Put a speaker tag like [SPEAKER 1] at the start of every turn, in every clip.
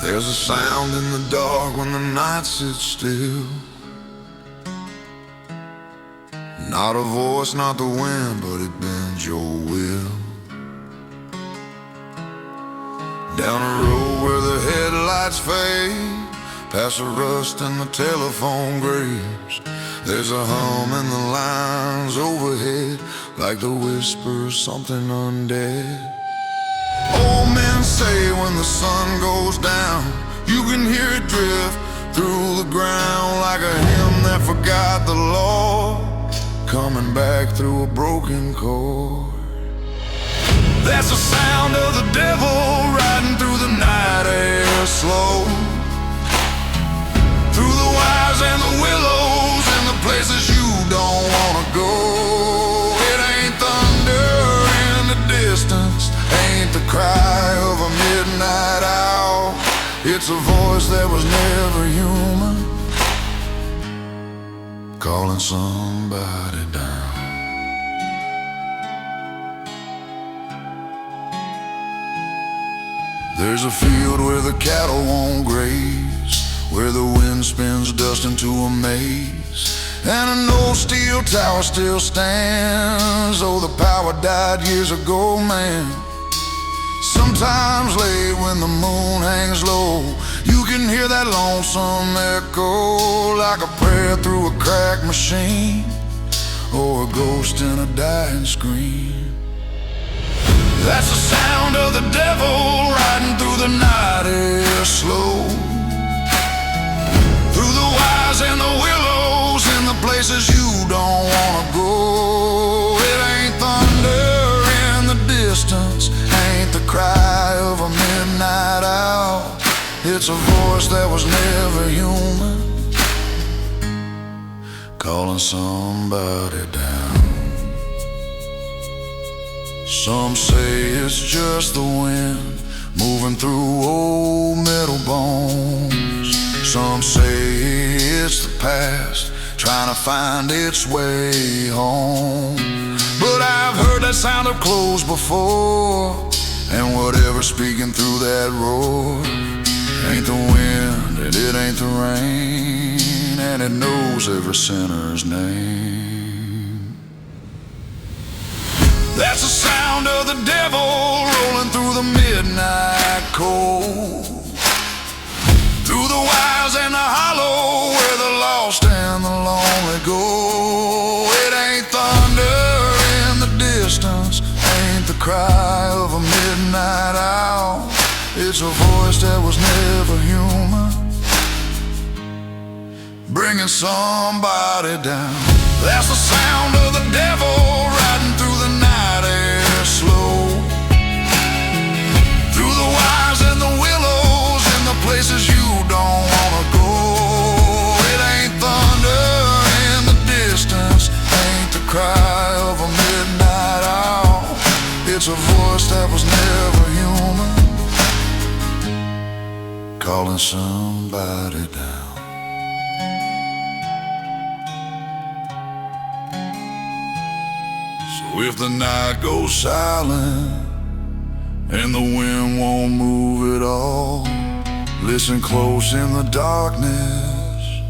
[SPEAKER 1] There's a sound in the dark when the night sits still. Not a voice, not the wind, but it bends your will. Down a road where the headlights fade, past the rust and the telephone graves, there's a hum in the lines overhead, like the whisper of something undead. Old men say when the sun goes down, you can hear it drift through the ground, like a hymn that forgot the Lord, coming back through a broken chord. That's the sound of the devil riding through the night air slow, through the wires and the willows and the places you don't wanna go. It ain't thunder in the distance, ain't the cry of a midnight owl. It's a voice that was never human, calling somebody down. There's a field where the cattle won't graze, where the wind spins dust into a maze, and an old steel tower still stands. Oh, the power died years ago, man. Sometimes late when the moon hangs low, you can hear that lonesome echo, like a prayer through a cracked machine, or a ghost in a dying scream. That's the sound of the devil riding through the night air slow, through the wires and the willows and the places you don't wanna go. It ain't thunder in the distance, ain't the cry of a midnight owl. It's a voice that was never human, calling somebody down. Some say it's just the wind moving through old metal bones. Some say it's the past trying to find its way home. But I've heard that sound of clothes before, and whatever's speaking through that roar ain't the wind and it ain't the rain, and it knows every sinner's name. That's the sound of the devil rolling through the midnight cold, through the wires and the hollow where the lost and the lonely go. It ain't thunder in the distance, ain't the cry of a midnight owl. It's a voice that was never human, bringing somebody down. That's the sound of the devil riding through the night air slow, through the wires and the willows and the places you don't wanna go. It ain't thunder in the distance, ain't the cry of a midnight owl. It's a voice that was never human, calling somebody down. So if the night goes silent and the wind won't move at all, listen close in the darkness,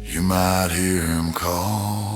[SPEAKER 1] you might hear him call.